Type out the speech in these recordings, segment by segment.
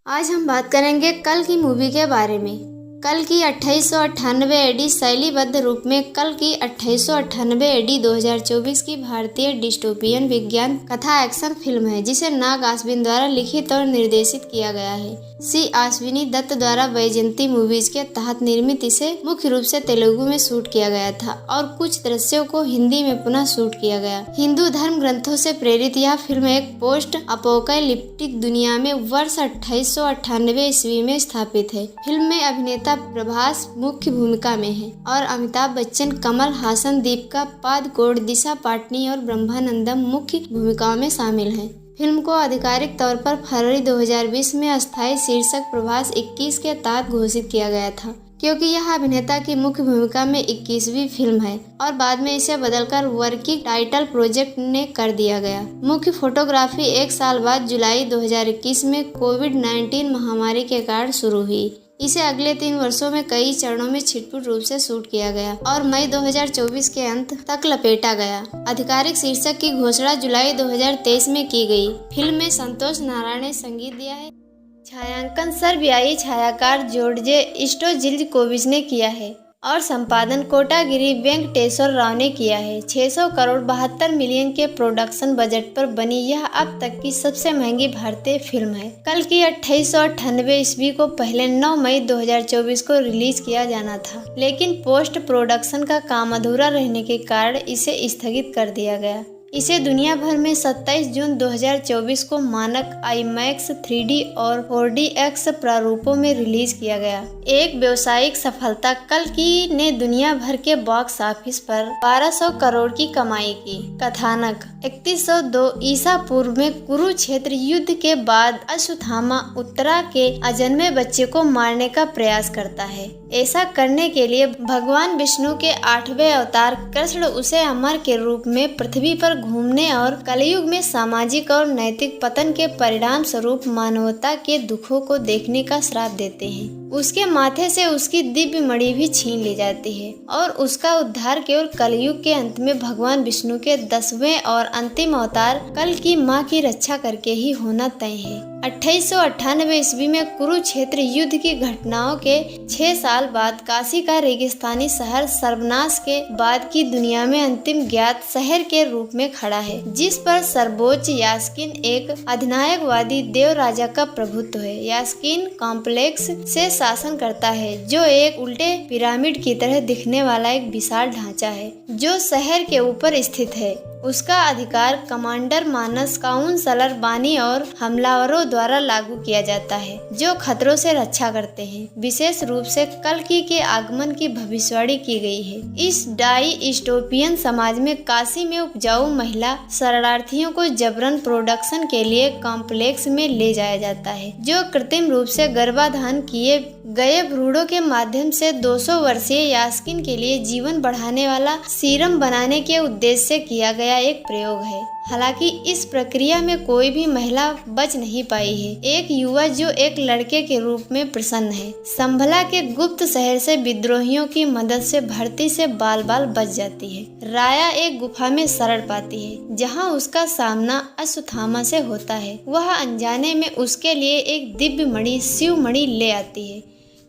आज हम बात करेंगे कल की मूवी के बारे में। कल की 2898 एडी शैलीबद्ध रूप में कल की 2898 एडी 2024 की भारतीय डिस्टोपियन विज्ञान कथा एक्शन फिल्म है, जिसे नाग अश्विन द्वारा लिखित और निर्देशित किया गया है। सी अश्विनी दत्त द्वारा वैजयंती मूवीज के तहत निर्मित इसे मुख्य रूप से तेलुगु में शूट किया गया था और कुछ दृश्यों को हिंदी में पुनः शूट किया गया। हिंदू धर्म ग्रंथों से प्रेरित यह फिल्म एक पोस्ट अपोकैलिप्टिक दुनिया में वर्ष 2898 ईस्वी में स्थापित है। फिल्म में अभिनेता प्रभास मुख्य भूमिका में है और अमिताभ बच्चन, कमल हासन, दीपिका पादुकोण, दिशा पाटनी और ब्रह्मानंदम मुख्य भूमिकाओं में शामिल हैं। फिल्म को आधिकारिक तौर पर फरवरी 2020 में अस्थायी शीर्षक प्रभास 21 के तहत घोषित किया गया था, क्योंकि यह अभिनेता की मुख्य भूमिका में 21वीं फिल्म है और बाद में इसे बदलकर वर्किंग टाइटल प्रोजेक्ट ने कर दिया गया। मुख्य फोटोग्राफी एक साल बाद जुलाई 2021 में कोविड-19 महामारी के कारण शुरू हुई। इसे अगले 3 वर्षों में कई चरणों में छिटपुट रूप से शूट किया गया और मई 2024 के अंत तक लपेटा गया। आधिकारिक शीर्षक की घोषणा जुलाई 2023 में की गई। फिल्म में संतोष नारायण ने संगीत दिया है। छायांकन सर्बियाई छायाकार जोर्जे स्टोजिल्जकोविच ने किया है और संपादन कोटागिरी वेंकटेश्वर राव ने किया है। 600 करोड़ 72 मिलियन के प्रोडक्शन बजट पर बनी यह अब तक की सबसे महंगी भारतीय फिल्म है। कल की 2898 ईस्वी को पहले 9 मई 2024 को रिलीज किया जाना था, लेकिन पोस्ट प्रोडक्शन का काम अधूरा रहने के कारण इसे स्थगित कर दिया गया। इसे दुनिया भर में 27 जून 2024 को मानक IMAX 3D और 4DX प्रारूपों में रिलीज किया गया। एक व्यावसायिक सफलता कल की ने दुनिया भर के बॉक्स ऑफिस पर 1200 करोड़ की कमाई की। कथानक 3102 ईसा पूर्व में कुरुक्षेत्र युद्ध के बाद अश्वत्थामा उत्तरा के अजन्मे बच्चे को मारने का प्रयास करता है। ऐसा करने के लिए भगवान विष्णु के 8वें अवतार कृष्ण उसे अमर के रूप में पृथ्वी पर घूमने और कलयुग में सामाजिक और नैतिक पतन के परिणाम स्वरूप मानवता के दुखों को देखने का श्राप देते हैं। उसके माथे से उसकी दिव्य मणि भी छीन ली जाती है और उसका उद्धार केवल कलयुग के अंत में भगवान विष्णु के 10वें और अंतिम अवतार कल की मां की रक्षा करके ही होना तय है। 2898 ईस्वी में कुरुक्षेत्र युद्ध की घटनाओं के 6 साल बाद काशी का रेगिस्तानी शहर सर्वनाश के बाद की दुनिया में अंतिम ज्ञात शहर के रूप में खड़ा है, जिस पर सर्वोच्च यास्किन एक अधिनायकवादी देव राजा का प्रभुत्व है। यास्किन कॉम्प्लेक्स से शासन करता है, जो एक उल्टे पिरामिड की तरह दिखने वाला एक विशाल ढांचा है जो शहर के ऊपर स्थित है। उसका अधिकार कमांडर मानस, काउंसलर बानी और हमलावरों द्वारा लागू किया जाता है, जो खतरों से रक्षा करते हैं। विशेष रूप से कल्कि के आगमन की भविष्यवाणी की गई है। इस डाइस्टोपियन समाज में काशी में उपजाऊ महिला शरणार्थियों को जबरन प्रोडक्शन के लिए कॉम्प्लेक्स में ले जाया जाता है, जो कृत्रिम रूप से गर्भाधान किए गए भ्रूणों के माध्यम से 200 वर्षीय यास्किन के लिए जीवन बढ़ाने वाला सीरम बनाने के उद्देश्य से किया गया एक प्रयोग है। हालांकि इस प्रक्रिया में कोई भी महिला बच नहीं पाई है। एक युवा जो एक लड़के के रूप में प्रसन्न है, संभला के गुप्त शहर से विद्रोहियों की मदद से भर्ती से बाल बाल बच जाती है। राया एक गुफा में शरण पाती है, जहां उसका सामना अश्वत्थामा से होता है। वह अनजाने में उसके लिए एक दिव्य मणि, शिव मणि ले आती है,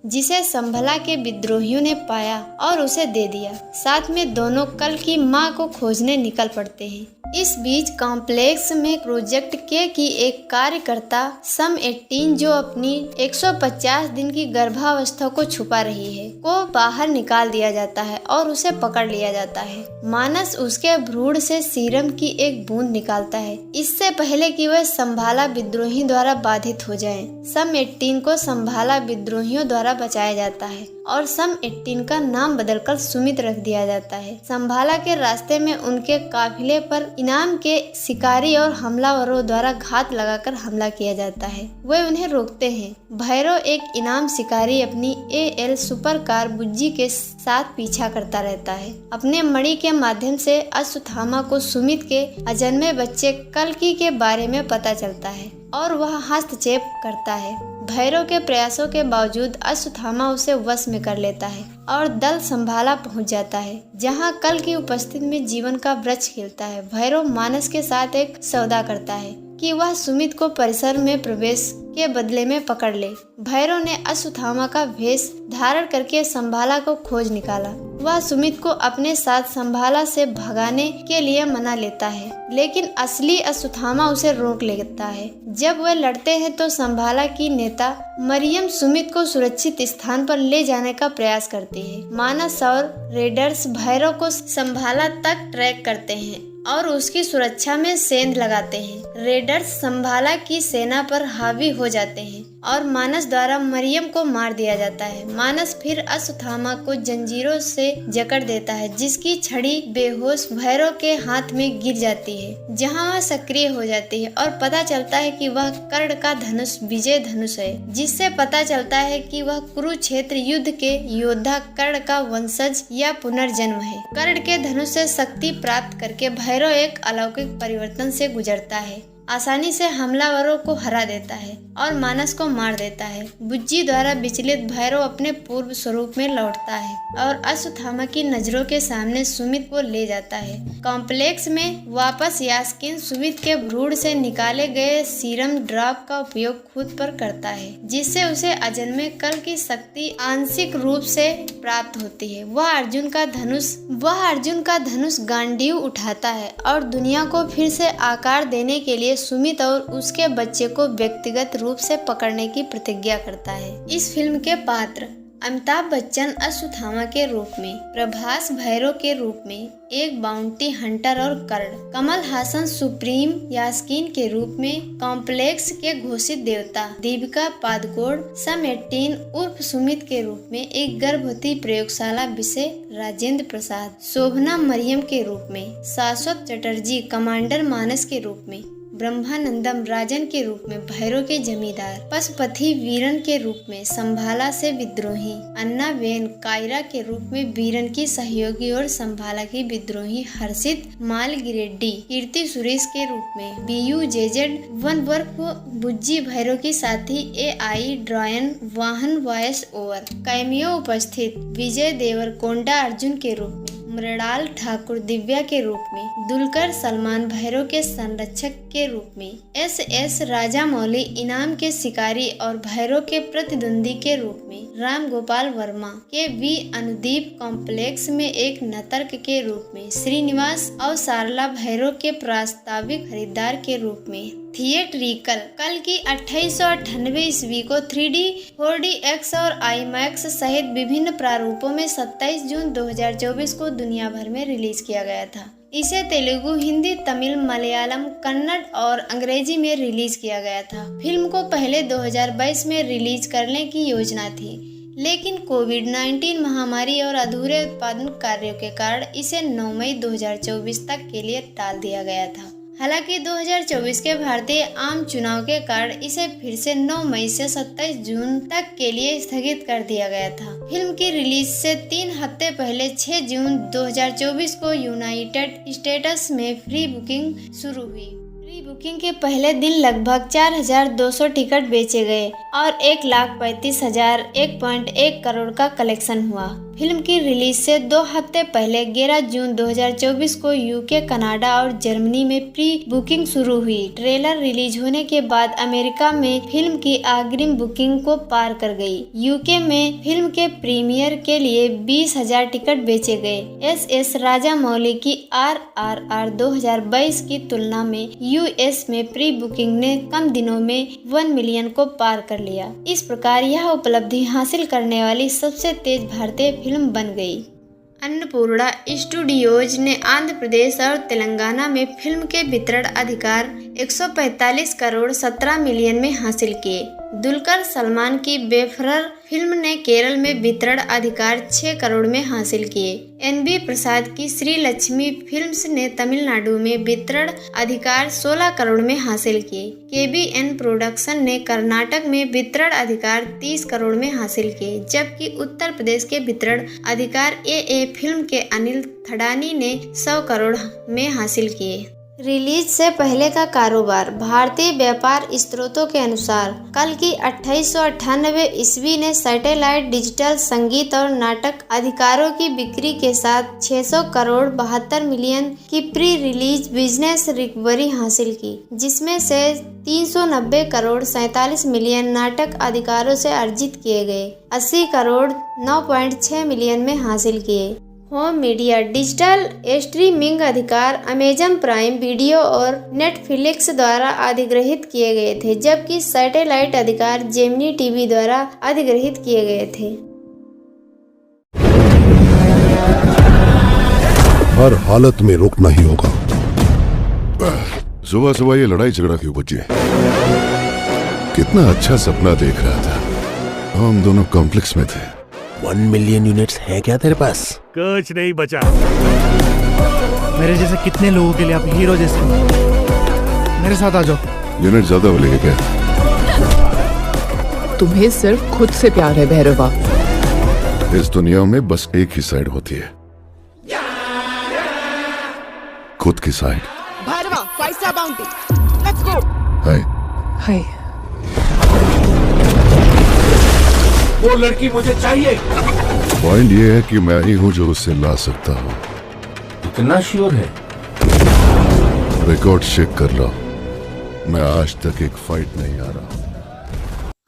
जिसे संभला के विद्रोहियों ने पाया और उसे दे दिया। साथ में दोनों कल की मां को खोजने निकल पड़ते हैं। इस बीच कॉम्प्लेक्स में प्रोजेक्ट के की एक कार्यकर्ता सम 18, जो अपनी 150 दिन की गर्भावस्था को छुपा रही है, को बाहर निकाल दिया जाता है और उसे पकड़ लिया जाता है। मानस उसके भ्रूण से सीरम की एक बूंद निकालता है, इससे पहले कि वह संभाला विद्रोही द्वारा बाधित हो जाए। सम 18 को संभाला विद्रोहियों द्वारा बचाया जाता है और सम 18 का नाम बदलकर सुमित रख दिया जाता है। संभाला के रास्ते में उनके काफिले पर इनाम के शिकारी और हमलावरों द्वारा घात लगाकर हमला किया जाता है। वे उन्हें रोकते हैं। भैरव एक इनाम शिकारी अपनी AL सुपर कार बुज्जी के साथ पीछा करता रहता है। अपने मणि के माध्यम से अश्वत्थामा को सुमित के अजन्मे बच्चे कल्कि के बारे में पता चलता है और वह हस्तक्षेप करता है। भैरव के प्रयासों के बावजूद अश्वत्थामा उसे वश में कर लेता है और दल संभाला पहुंच जाता है, जहां कल की उपस्थिति में जीवन का वृक्ष खिलता है। भैरव मानस के साथ एक सौदा करता है कि वह सुमित को परिसर में प्रवेश के बदले में पकड़ ले। भैरव ने अश्वत्थामा का वेश धारण करके संभाला को खोज निकाला। वह सुमित को अपने साथ संभाला से भगाने के लिए मना लेता है, लेकिन असली अश्वत्थामा उसे रोक लेता है। जब वे लड़ते हैं तो संभाला की नेता मरियम सुमित को सुरक्षित स्थान पर ले जाने का प्रयास करती है। मानस और रेडर्स भैरव को संभाला तक ट्रैक करते हैं और उसकी सुरक्षा में सेंध लगाते हैं। रेडर्स संभाला की सेना पर हावी हो जाते हैं और मानस द्वारा मरियम को मार दिया जाता है। मानस फिर अश्वत्थामा को जंजीरों से जकड़ देता है, जिसकी छड़ी बेहोश भैरव के हाथ में गिर जाती है, जहां वह सक्रिय हो जाती है और पता चलता है कि वह कर्ण का धनुष विजय धनुष है, जिससे पता चलता है कि वह कुरुक्षेत्र युद्ध के योद्धा कर्ण का वंशज या पुनर्जन्म है। कर्ण के धनुष से शक्ति प्राप्त करके भैरव एक अलौकिक परिवर्तन से गुजरता है, आसानी से हमलावरों को हरा देता है और मानस को मार देता है। बुज्जी द्वारा विचलित भैरव अपने पूर्व स्वरूप में लौटता है और अश्वत्थामा की नजरों के सामने सुमित को ले जाता है। कॉम्प्लेक्स में वापस यास्किन सुमित के भ्रूण से निकाले गए सीरम ड्रॉप का उपयोग खुद पर करता है, जिससे उसे अजन्मे कल की शक्ति आंशिक रूप से प्राप्त होती है। वह अर्जुन का धनुष गांडीव उठाता है और दुनिया को फिर से आकार देने के लिए सुमित और उसके बच्चे को व्यक्तिगत रूप से पकड़ने की प्रतिज्ञा करता है। इस फिल्म के पात्र अमिताभ बच्चन अश्वत्थामा के रूप में, प्रभास भैरव के रूप में, एक बाउंटी हंटर और कर्ण, कमल हासन सुप्रीम यास्कीन के रूप में, कॉम्प्लेक्स के घोषित देवता दीपिका पादुकोण, सम 18 उर्फ सुमित के रूप में, एक गर्भवती प्रयोगशाला विषय राजेंद्र प्रसाद, शोभना मरियम के रूप में, शाश्वत चटर्जी कमांडर मानस के रूप में, ब्रह्मानंदम राजन के रूप में भैरव के जमींदार, पशुपति वीरन के रूप में संभाला से विद्रोही, अन्ना बेन कायरा के रूप में वीरन की सहयोगी और संभाला की विद्रोही हर्षित मालगिरेड्डी, कीर्ति सुरेश के रूप में BUJZ वनवर्क बुज्जी भैरव की साथी AI ड्रॉयन वाहन वॉयस ओवर, कैमियो उपस्थित विजय देवरकोंडा अर्जुन के रूप में, मृणाल ठाकुर दिव्या के रूप में, दुलकर सलमान भैरव के संरक्षक के रूप में, SS राजामौली इनाम के शिकारी और भैरव के प्रतिद्वंदी के रूप में, राम गोपाल वर्मा के V अनुदीप कॉम्प्लेक्स में एक नर्तक के रूप में, श्रीनिवास और सारला भैरव के प्रास्ताविक खरीदार के रूप में। थिएट्रिकल कल की 2898 ईस्वी को 3D, 4DX और IMAX सहित विभिन्न प्रारूपों में 27 जून 2024 को दुनिया भर में रिलीज किया गया था। इसे तेलुगु, हिंदी, तमिल, मलयालम, कन्नड़ और अंग्रेजी में रिलीज किया गया था। फिल्म को पहले 2022 में रिलीज करने की योजना थी, लेकिन कोविड-19 महामारी और अधूरे उत्पादन कार्यों के कारण इसे 9 मई 2024 तक के लिए टाल दिया गया था। हालांकि 2024 के भारतीय आम चुनाव के कारण इसे फिर से 9 मई से 27 जून तक के लिए स्थगित कर दिया गया था। फिल्म की रिलीज से 3 हफ्ते पहले 6 जून 2024 को यूनाइटेड स्टेट्स में प्री बुकिंग शुरू हुई। प्री बुकिंग के पहले दिन लगभग 4,200 टिकट बेचे गए और 1,35,000 1.1 करोड़ का कलेक्शन हुआ। फिल्म की रिलीज से 2 हफ्ते पहले 11 जून 2024 को यूके, कनाडा और जर्मनी में प्री बुकिंग शुरू हुई। ट्रेलर रिलीज होने के बाद अमेरिका में फिल्म की अग्रिम बुकिंग को पार कर गई। यूके में फिल्म के प्रीमियर के लिए 20,000 टिकट बेचे गए। SS राजामौली की RRR 2022 की तुलना में US में प्री बुकिंग ने कम दिनों में 1 मिलियन को पार कर लिया। इस प्रकार यह उपलब्धि हासिल करने वाली सबसे तेज भारतीय फिल्म बन गई। अन्नपूर्णा स्टूडियोज ने आंध्र प्रदेश और तेलंगाना में फिल्म के वितरण अधिकार 145 करोड़ 17 मिलियन में हासिल किए। दुलकर सलमान की बेफरर फिल्म ने केरल में वितरण अधिकार 6 करोड़ में हासिल किए। NB प्रसाद की श्री लक्ष्मी फिल्म्स ने तमिलनाडु में वितरण अधिकार 16 करोड़ में हासिल किए। KBN प्रोडक्शन ने कर्नाटक में वितरण अधिकार 30 करोड़ में हासिल किए, जबकि उत्तर प्रदेश के वितरण अधिकार AA फिल्म के अनिल थडानी ने 100 करोड़ में हासिल किए। रिलीज से पहले का कारोबार। भारतीय व्यापार स्रोतों के अनुसार कल की 2898 ईस्वी ने सैटेलाइट डिजिटल संगीत और नाटक अधिकारों की बिक्री के साथ 600 करोड़ 72 मिलियन की प्री रिलीज बिजनेस रिकवरी हासिल की, जिसमें से 390 करोड़ 47 मिलियन नाटक अधिकारों से अर्जित किए गए, 80 करोड़ 9.6 मिलियन में हासिल किए। होम मीडिया डिजिटल स्ट्रीमिंग अधिकार अमेजन प्राइम वीडियो और नेटफ्लिक्स द्वारा अधिग्रहित किए गए थे, जबकि सैटेलाइट अधिकार जेमिनी टीवी द्वारा अधिग्रहित किए गए थे। हर हालत में रुकना ही होगा। सुबह सुबह ये लड़ाई झगड़ा क्यों बची? कितना अच्छा सपना देख रहा था। हम दोनों कॉम्प्लेक्स में थे। 1 मिलियन यूनिट्स है क्या तेरे पास? कुछ नहीं बचा। मेरे जैसे कितने लोगों के लिए आप हीरो जैसे हो। मेरे साथ आ जाओ। यूनिट ज्यादा बोलेंगे क्या? तुम्हें सिर्फ खुद से प्यार है भैरवा। इस दुनिया में बस एक ही साइड होती है, खुद की side. Bhairahawa 5 star bounty, let's go. Hi hi. वो लड़की मुझे चाहिए। पॉइंट ये है कि मैं ही हूँ जो उससे ला सकता हूँ। इतना श्योर है? रिकॉर्ड चेक कर लो, मैं आज तक एक फाइट नहीं आ रहा।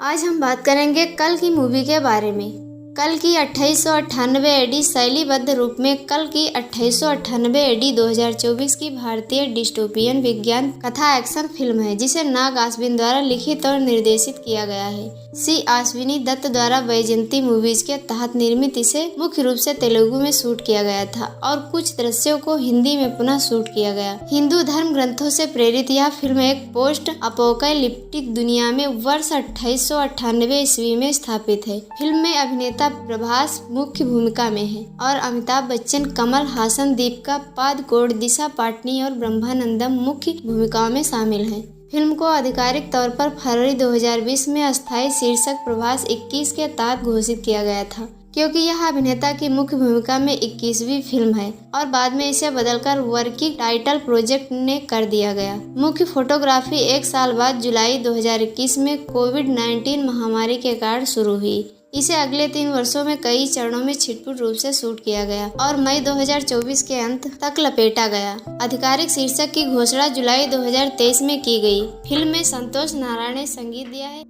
आज हम बात करेंगे कल की मूवी के बारे में। कल की 2898 एडी शैलीबद्ध रूप में कल की 2898 एडी 2024 की भारतीय डिस्टोपियन विज्ञान कथा एक्शन फिल्म है, जिसे नाग अश्विन द्वारा लिखित और निर्देशित किया गया है। सी अश्विनी दत्त द्वारा वैजयंती मूवीज के तहत निर्मित इसे मुख्य रूप से तेलुगु में शूट किया गया था और कुछ दृश्यों को हिंदी में पुनः शूट किया गया। हिंदू धर्म ग्रंथों से प्रेरित यह फिल्म एक पोस्ट अपोकैलिप्टिक दुनिया में वर्ष 2898 ईस्वी में स्थापित है। फिल्म में अभिनेता प्रभास मुख्य भूमिका में है और अमिताभ बच्चन, कमल हासन, दीपिका पादुकोण, दिशा पाटनी और ब्रह्मानंदम मुख्य भूमिकाओं में शामिल हैं। फिल्म को आधिकारिक तौर पर फरवरी 2020 में अस्थायी शीर्षक प्रभास 21 के तहत घोषित किया गया था, क्योंकि यह अभिनेता की मुख्य भूमिका में 21वीं फिल्म है और बाद में इसे बदलकर वर्किंग टाइटल प्रोजेक्ट ने कर दिया गया। मुख्य फोटोग्राफी 1 साल बाद जुलाई 2021 में कोविड-19 महामारी के कारण शुरू हुई। इसे अगले 3 वर्षों में कई चरणों में छिटपुट रूप से शूट किया गया और मई 2024 के अंत तक लपेटा गया। आधिकारिक शीर्षक की घोषणा जुलाई 2023 में की गई। फिल्म में संतोष नारायण ने संगीत दिया है।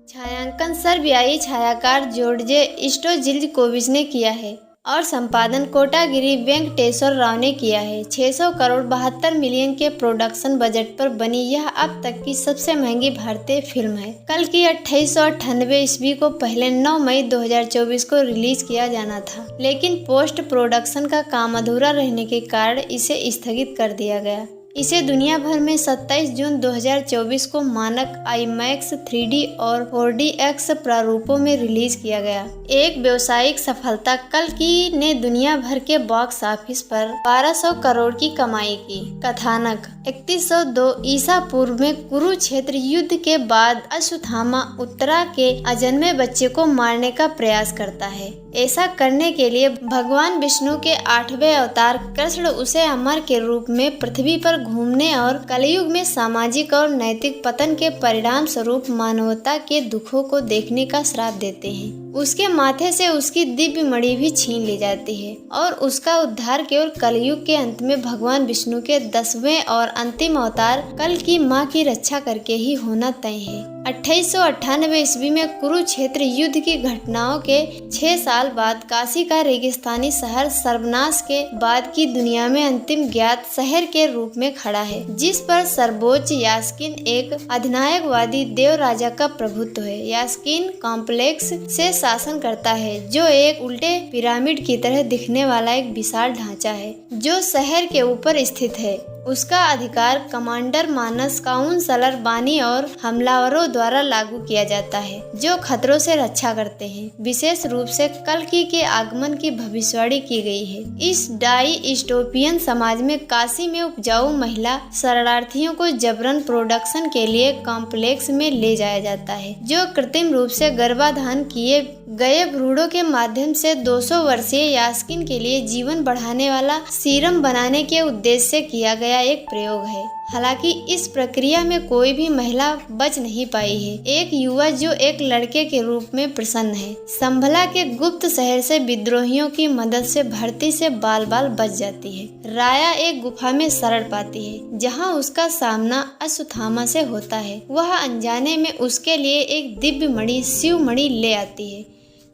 छायांकन सर्बियाई छायाकार जोर्जे स्टोजिल्कोविच ने किया है और संपादन कोटागिरी वेंकटेश्वर राव ने किया है। 600 करोड़ 72 मिलियन के प्रोडक्शन बजट पर बनी यह अब तक की सबसे महंगी भारतीय फिल्म है। कल की 2898 ईस्वी को पहले 9 मई 2024 को रिलीज किया जाना था, लेकिन पोस्ट प्रोडक्शन का काम अधूरा रहने के कारण इसे स्थगित कर दिया गया। इसे दुनिया भर में 27 जून 2024 को मानक IMAX 3D और 4DX प्रारूपों में रिलीज किया गया। एक व्यावसायिक सफलता कल की ने दुनिया भर के बॉक्स ऑफिस पर 1200 करोड़ की कमाई की। कथानक 3102 ईसा पूर्व में कुरुक्षेत्र युद्ध के बाद अश्वत्थामा उत्तरा के अजन्मे बच्चे को मारने का प्रयास करता है। ऐसा करने के लिए भगवान विष्णु के 8वें अवतार कृष्ण उसे अमर के रूप में पृथ्वी पर घूमने और कलयुग में सामाजिक और नैतिक पतन के परिणाम स्वरूप मानवता के दुखों को देखने का श्राप देते हैं। उसके माथे से उसकी दिव्य मणि भी छीन ली जाती है और उसका उद्धार केवल कलयुग के अंत में भगवान विष्णु के 10वें और अंतिम अवतार कल की मां की रक्षा करके ही होना तय है। 2898 ईस्वी में कुरुक्षेत्र युद्ध की घटनाओं के 6 साल बाद काशी का रेगिस्तानी शहर सर्वनाश के बाद की दुनिया में अंतिम ज्ञात शहर के रूप में खड़ा है, जिस पर सर्वोच्च यास्किन एक अधिनायकवादी देव राजा का प्रभुत्व है। यास्किन कॉम्प्लेक्स से शासन करता है, जो एक उल्टे पिरामिड की तरह दिखने वाला एक विशाल ढांचा है जो शहर के ऊपर स्थित है। उसका अधिकार कमांडर मानस, काउंसलर बानी और हमलावरों द्वारा लागू किया जाता है, जो खतरों से रक्षा करते हैं। विशेष रूप से कल्कि के आगमन की भविष्यवाणी की गई है। इस डाइस्टोपियन समाज में काशी में उपजाऊ महिला शरणार्थियों को जबरन प्रोडक्शन के लिए कॉम्प्लेक्स में ले जाया जाता है, जो कृत्रिम रूप से गर्भाधान किए गए भ्रूणों के माध्यम से 200 वर्षीय यास्किन के लिए जीवन बढ़ाने वाला सीरम बनाने के उद्देश्य से किया गया किया एक प्रयोग है। हालांकि इस प्रक्रिया में कोई भी महिला बच नहीं पाई है। एक युवा जो एक लड़के के रूप में प्रसन्न है, संभला के गुप्त शहर से विद्रोहियों की मदद से भर्ती से बाल बाल बच जाती है। राया एक गुफा में शरण पाती है, जहां उसका सामना अश्वत्थामा से होता है। वह अनजाने में उसके लिए एक दिव्य मणि शिव मणि ले आती है,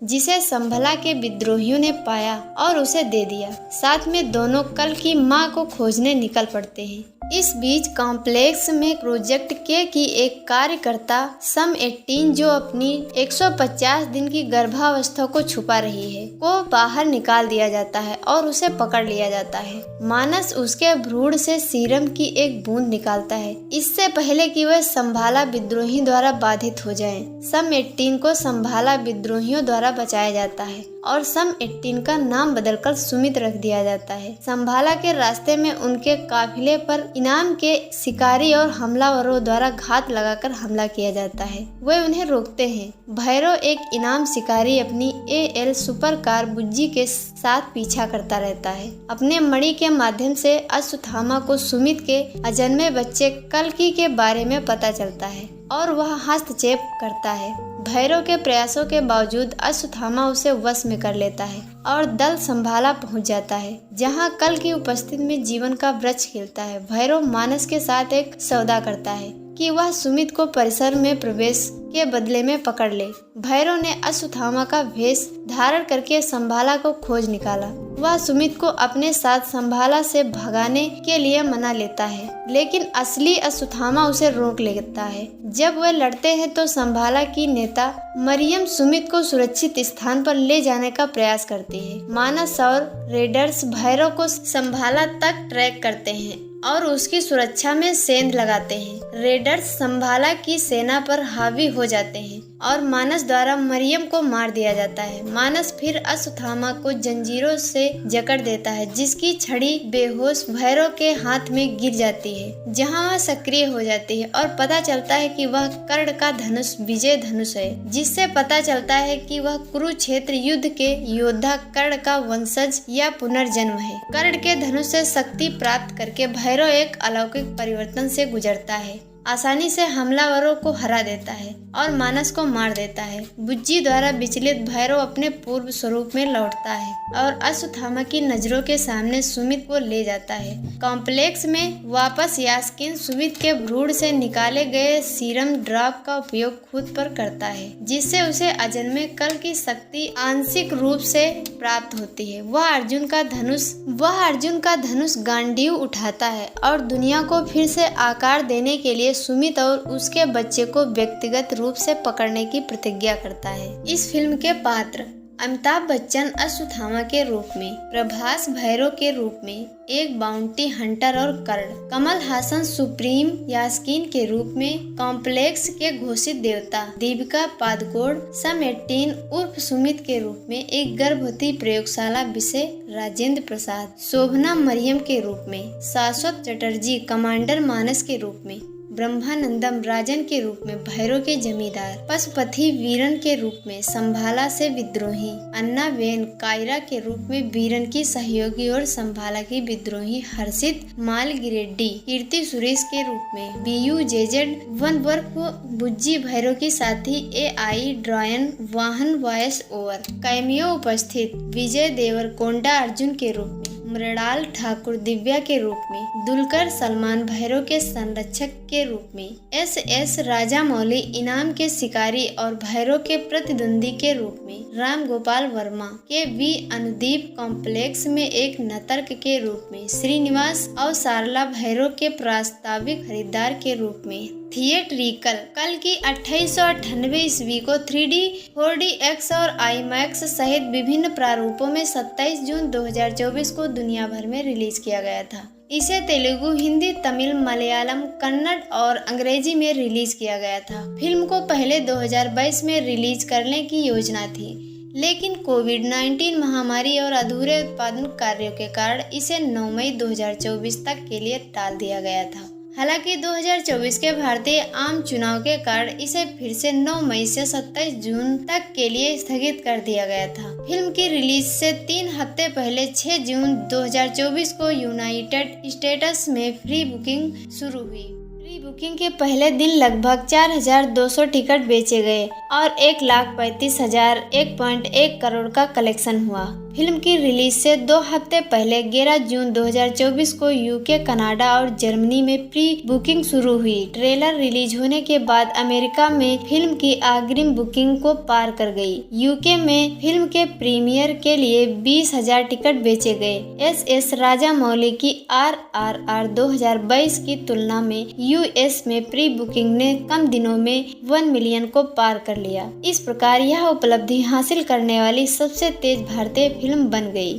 जिसे संभला के विद्रोहियों ने पाया और उसे दे दिया। साथ में दोनों कल की मां को खोजने निकल पड़ते हैं। इस बीच कॉम्प्लेक्स में प्रोजेक्ट के की एक कार्यकर्ता सम 18 जो अपनी 150 दिन की गर्भावस्था को छुपा रही है को बाहर निकाल दिया जाता है और उसे पकड़ लिया जाता है। मानस उसके भ्रूण से सीरम की एक बूंद निकालता है, इससे पहले कि वह संभाला विद्रोही द्वारा बाधित हो जाए। सम 18 को संभाला विद्रोहियों द्वारा बचाया जाता है और सम 18 का नाम बदलकर सुमित रख दिया जाता है। संभाला के रास्ते में उनके काफिले पर इनाम के शिकारी और हमलावरों द्वारा घात लगाकर हमला किया जाता है। वे उन्हें रोकते हैं। भैरव एक इनाम शिकारी अपनी AL सुपर कार बुज्जी के साथ पीछा करता रहता है। अपने मणि के माध्यम से अश्वत्थामा को सुमित के अजन्मे बच्चे कल्कि के बारे में पता चलता है और वह हस्तक्षेप करता है। भैरव के प्रयासों के बावजूद अश्वत्थामा उसे वश में कर लेता है और दल संभाला पहुंच जाता है, जहां कल की उपस्थिति में जीवन का वृक्ष खिलता है। भैरव मानस के साथ एक सौदा करता है कि वह सुमित को परिसर में प्रवेश के बदले में पकड़ ले। भैरव ने अश्वत्थामा का वेश धारण करके संभाला को खोज निकाला। वह सुमित को अपने साथ संभाला से भगाने के लिए मना लेता है, लेकिन असली अश्वत्थामा उसे रोक लेता है। जब वे लड़ते हैं तो संभाला की नेता मरियम सुमित को सुरक्षित स्थान पर ले जाने का प्रयास करती है। मानस और रेडर्स भैरव को संभाला तक ट्रैक करते हैं और उसकी सुरक्षा में सेंध लगाते हैं। रेडर्स संभाला की सेना पर हावी हो जाते हैं और मानस द्वारा मरियम को मार दिया जाता है। मानस फिर अश्वत्थामा को जंजीरों से जकड़ देता है, जिसकी छड़ी बेहोश भैरव के हाथ में गिर जाती है, जहां वह सक्रिय हो जाती है और पता चलता है कि वह कर्ण का धनुष विजय धनुष है, जिससे पता चलता है कि वह कुरुक्षेत्र युद्ध के योद्धा कर्ण का वंशज या पुनर्जन्म है। कर्ण के धनुष से शक्ति प्राप्त करके भैरव एक अलौकिक परिवर्तन से गुजरता है, आसानी से हमलावरों को हरा देता है और मानस को मार देता है। बुज्जी द्वारा विचलित भैरव अपने पूर्व स्वरूप में लौटता है और अश्वत्थामा की नजरों के सामने सुमित को ले जाता है। कॉम्प्लेक्स में वापस यास्किन सुमित के भ्रूण से निकाले गए सीरम ड्रॉप का उपयोग खुद पर करता है, जिससे उसे अजन्मे कल की शक्ति आंशिक रूप से प्राप्त होती है। वह अर्जुन का धनुष गांडीव उठाता है और दुनिया को फिर से आकार देने के लिए सुमित और उसके बच्चे को व्यक्तिगत रूप से पकड़ने की प्रतिज्ञा करता है। इस फिल्म के पात्र अमिताभ बच्चन अश्वत्थामा के रूप में, प्रभास भैरव के रूप में, एक बाउंटी हंटर और कर्ण, कमल हासन सुप्रीम यास्किन के रूप में, कॉम्प्लेक्स के घोषित देवता दीपिका पादुकोण, सम 18 उर्फ सुमित के रूप में, एक गर्भवती प्रयोगशाला विषय राजेंद्र प्रसाद, शोभना मरियम के रूप में, शाश्वत चटर्जी कमांडर मानस के रूप में, ब्रह्मानंदम राजन के रूप में भैरव के जमींदार, पशुपति वीरन के रूप में संभाला से विद्रोही, अन्ना बेन कायरा के रूप में वीरन की सहयोगी और संभाला की विद्रोही हर्षित मालगिरेड्डी, कीर्ति सुरेश के रूप में BUJZ वन वर्क बुज्जी भैरव की साथी AI ड्रॉयन वाहन वॉयस ओवर, कैमियो उपस्थित विजय देवरकोंडा अर्जुन के रूप में, मृणाल ठाकुर दिव्या के रूप में, दुलकर सलमान भैरव के संरक्षक के रूप में, SS राजामौली इनाम के शिकारी और भैरव के प्रतिद्वंदी के रूप में, राम गोपाल वर्मा के V अनुदीप कॉम्प्लेक्स में एक नर्तक के रूप में, श्रीनिवास और सारला भैरव के प्रास्ताविक खरीदार के रूप में। थिएट्रिकल कल की 2898 ईस्वी को 3D, 4DX और IMAX सहित विभिन्न प्रारूपों में 27 जून 2024 को दुनिया भर में रिलीज किया गया था। इसे तेलुगु, हिंदी, तमिल, मलयालम, कन्नड़ और अंग्रेजी में रिलीज किया गया था। फिल्म को पहले 2022 में रिलीज करने की योजना थी, लेकिन कोविड-19 महामारी और अधूरे उत्पादन कार्यों के कारण इसे 9 मई 2024 तक के लिए टाल दिया गया था। हालांकि 2024 के भारतीय आम चुनाव के कारण इसे फिर से 9 मई से 27 जून तक के लिए स्थगित कर दिया गया था। फिल्म की रिलीज से 3 हफ्ते पहले 6 जून 2024 को यूनाइटेड स्टेट्स में प्री बुकिंग शुरू हुई। प्री बुकिंग के पहले दिन लगभग 4,200 टिकट बेचे गए और 1,35,000 1.1 करोड़ का कलेक्शन हुआ। फिल्म की रिलीज से 2 हफ्ते पहले 11 जून 2024 को यूके, कनाडा और जर्मनी में प्री बुकिंग शुरू हुई। ट्रेलर रिलीज होने के बाद अमेरिका में फिल्म की अग्रिम बुकिंग को पार कर गई। यूके में फिल्म के प्रीमियर के लिए 20,000 टिकट बेचे गए। एस राजामौली की RRR 2022 की तुलना में यूएस में प्री बुकिंग ने कम दिनों में 1 मिलियन को पार कर लिया। इस प्रकार यह उपलब्धि हासिल करने वाली सबसे तेज भारतीय फिल्म बन गई।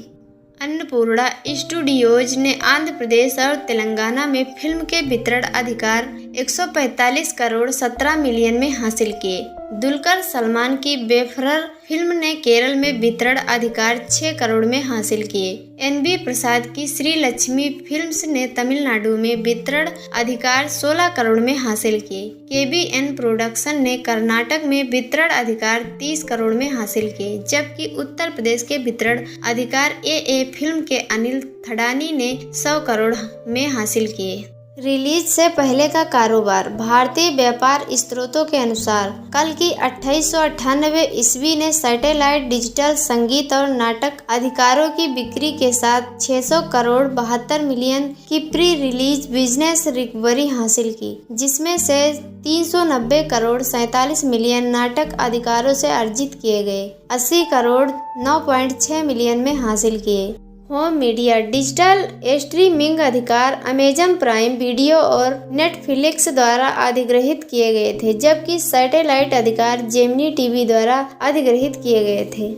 अन्नपूर्णा स्टूडियोज ने आंध्र प्रदेश और तेलंगाना में फिल्म के वितरण अधिकार 145 करोड़ 17 मिलियन में हासिल किए। दुलकर सलमान की बेफरर फिल्म ने केरल में वितरण अधिकार 6 करोड़ में हासिल किए। NB प्रसाद की श्री लक्ष्मी फिल्म्स ने तमिलनाडु में वितरण अधिकार 16 करोड़ में हासिल किए। KBN प्रोडक्शन ने कर्नाटक में वितरण अधिकार 30 करोड़ में हासिल किए, जबकि उत्तर प्रदेश के वितरण अधिकार AA फिल्म के अनिल थडानी ने 100 करोड़ में हासिल किए। रिलीज से पहले का कारोबार। भारतीय व्यापार स्रोतों के अनुसार कल की 2898 ईस्वी ने सैटेलाइट डिजिटल संगीत और नाटक अधिकारों की बिक्री के साथ 600 करोड़ 72 मिलियन की प्री रिलीज बिजनेस रिकवरी हासिल की, जिसमें से 390 करोड़ 47 मिलियन नाटक अधिकारों से अर्जित किए गए, 80 करोड़ 9.6 मिलियन में हासिल किए। होम मीडिया डिजिटल स्ट्रीमिंग अधिकार अमेजन प्राइम वीडियो और नेटफ्लिक्स द्वारा अधिग्रहित किए गए थे, जबकि सैटेलाइट अधिकार जेमिनी टीवी द्वारा अधिग्रहित किए गए थे।